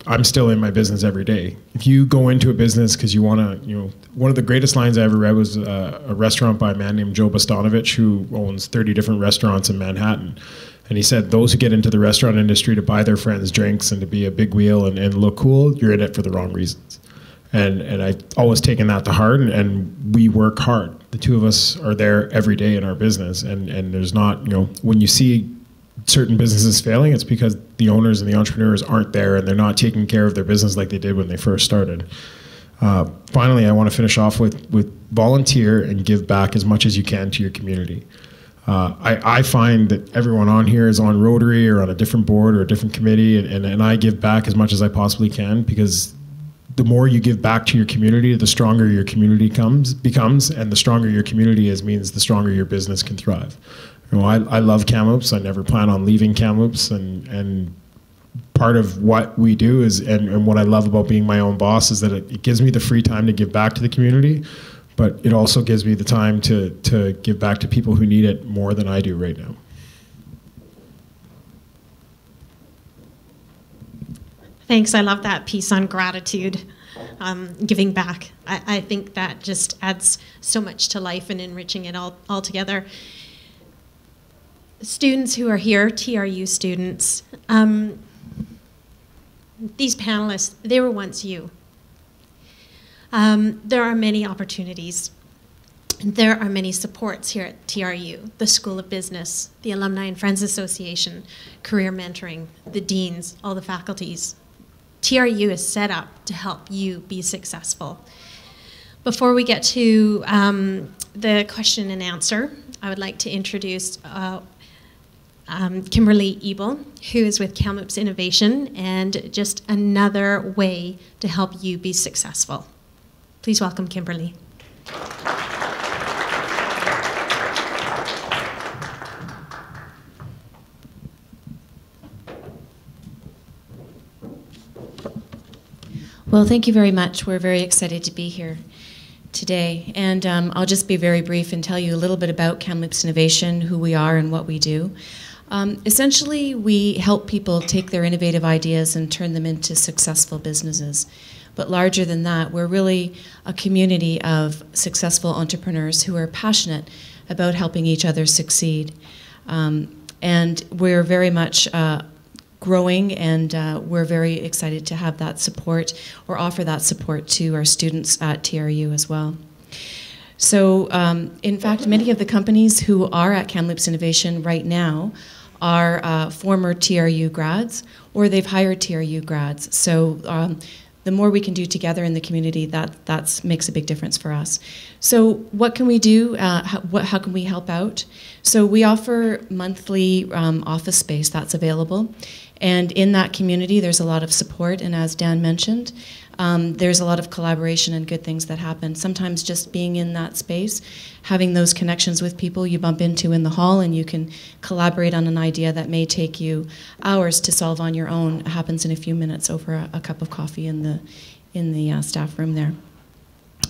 Speaker 9: I'm still in my business every day. If you go into a business because you want to, one of the greatest lines I ever read was a restaurant by a man named Joe Bostanovich, who owns 30 different restaurants in Manhattan. And he said, those who get into the restaurant industry to buy their friends drinks and to be a big wheel and look cool, you're in it for the wrong reasons. And I've always taken that to heart, and we work hard. The two of us are there every day in our business, and there's not, when you see certain businesses failing, it's because the owners and the entrepreneurs aren't there and they're not taking care of their business like they did when they first started. Finally, I want to finish off with volunteer and give back as much as you can to your community. I find that everyone on here is on Rotary or on a different board or a different committee, and I give back as much as I possibly can, because the more you give back to your community, the stronger your community becomes, and the stronger your community is means the stronger your business can thrive. I love Kamloops. I never plan on leaving Kamloops, and part of what we do is, and what I love about being my own boss, is that it gives me the free time to give back to the community, but it also gives me the time to give back to people who need it more than I do right now.
Speaker 3: Thanks. I love that piece on gratitude, giving back. I think that just adds so much to life and enriching it all together. Students who are here, TRU students, these panelists, they were once you. There are many opportunities. There are many supports here at TRU, the School of Business, the Alumni and Friends Association, career mentoring, the deans, all the faculties. TRU is set up to help you be successful. Before we get to the question and answer, I would like to introduce Kimberly Ebel, who is with Kamloops Innovation, and just another way to help you be successful. Please welcome Kimberly.
Speaker 10: Well, thank you very much. We're very excited to be here today. And I'll just be very brief and tell you a little bit about Kamloops Innovation, who we are and what we do. Essentially, we help people take their innovative ideas and turn them into successful businesses. But larger than that, we're really a community of successful entrepreneurs who are passionate about helping each other succeed. And we're very much growing, and we're very excited to have that support, or offer that support to our students at TRU as well. So, in fact, many of the companies who are at Kamloops Innovation right now are former TRU grads, or they've hired TRU grads. So the more we can do together in the community, that makes a big difference for us. So what can we do? How can we help out? So we offer monthly office space that's available. And in that community, there's a lot of support. And as Dan mentioned, there's a lot of collaboration and good things that happen. Sometimes just being in that space, having those connections with people you bump into in the hall, and you can collaborate on an idea that may take you hours to solve on your own, happens in a few minutes over a cup of coffee in the staff room there.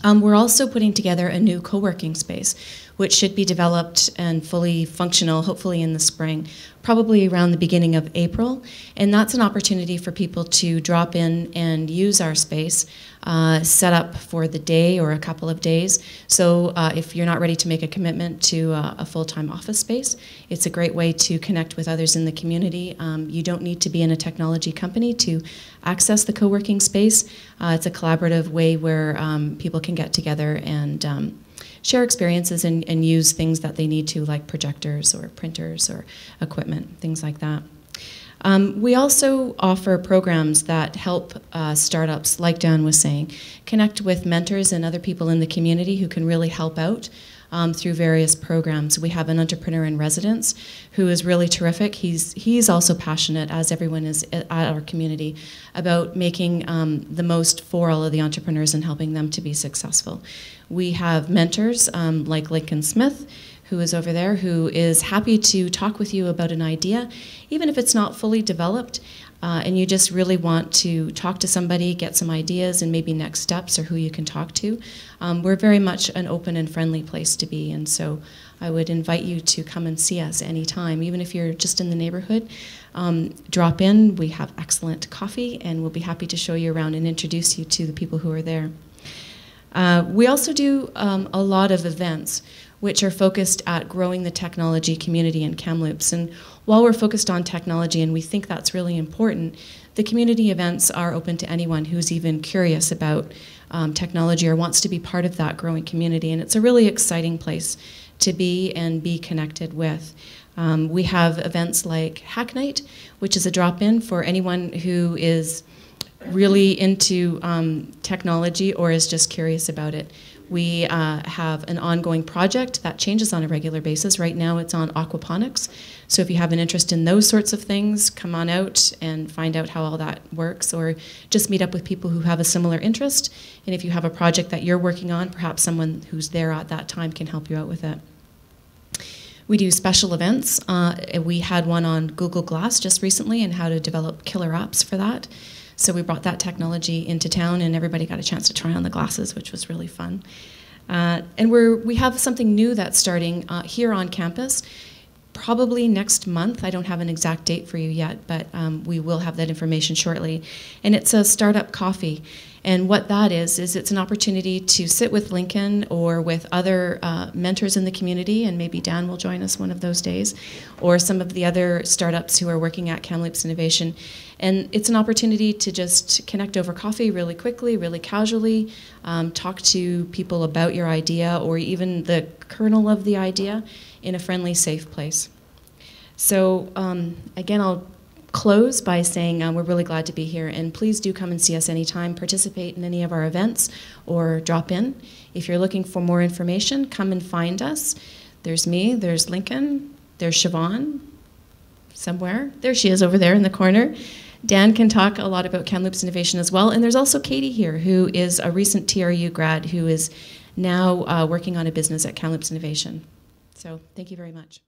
Speaker 10: We're also putting together a new co-working space, which should be developed and fully functional, hopefully in the spring, probably around the beginning of April. And that's an opportunity for people to drop in and use our space, set up for the day or a couple of days. So if you're not ready to make a commitment to a full-time office space, it's a great way to connect with others in the community. You don't need to be in a technology company to access the co-working space. It's a collaborative way where people can get together and share experiences and use things that they need to, like projectors or printers or equipment, things like that. We also offer programs that help startups, like Dan was saying, connect with mentors and other people in the community who can really help out through various programs. We have an entrepreneur in residence who is really terrific. He's also passionate, as everyone is at our community, about making the most for all of the entrepreneurs and helping them to be successful. We have mentors like Lincoln Smith, who is over there, who is happy to talk with you about an idea, even if it's not fully developed, and you just really want to talk to somebody, get some ideas and maybe next steps or who you can talk to. We're very much an open and friendly place to be, and so I would invite you to come and see us anytime, even if you're just in the neighborhood. Drop in. We have excellent coffee, and we'll be happy to show you around and introduce you to the people who are there. We also do a lot of events which are focused at growing the technology community in Kamloops. And while we're focused on technology, and we think that's really important, the community events are open to anyone who's even curious about technology or wants to be part of that growing community. And it's a really exciting place to be and be connected with. We have events like Hack Night, which is a drop-in for anyone who is really into technology or is just curious about it. We have an ongoing project that changes on a regular basis. Right now it's on aquaponics. So if you have an interest in those sorts of things, come on out and find out how all that works, or just meet up with people who have a similar interest. And if you have a project that you're working on, perhaps someone who's there at that time can help you out with it. We do special events. We had one on Google Glass just recently and how to develop killer apps for that. So we brought that technology into town, and everybody got a chance to try on the glasses, which was really fun. And we have something new that's starting here on campus, probably next month. I don't have an exact date for you yet, but we will have that information shortly. And it's a startup coffee. And what that is it's an opportunity to sit with Lincoln or with other mentors in the community, and maybe Dan will join us one of those days, or some of the other startups who are working at Kamloops Innovation. And it's an opportunity to just connect over coffee really quickly, really casually, talk to people about your idea or even the kernel of the idea in a friendly, safe place. So again, I'll close by saying we're really glad to be here, and please do come and see us anytime, participate in any of our events, or drop in. If you're looking for more information, come and find us. There's me, there's Lincoln, there's Siobhan somewhere. There she is over there in the corner. Dan can talk a lot about Kamloops Innovation as well, and there's also Katie here, who is a recent TRU grad who is now working on a business at Kamloops Innovation. So thank you very much.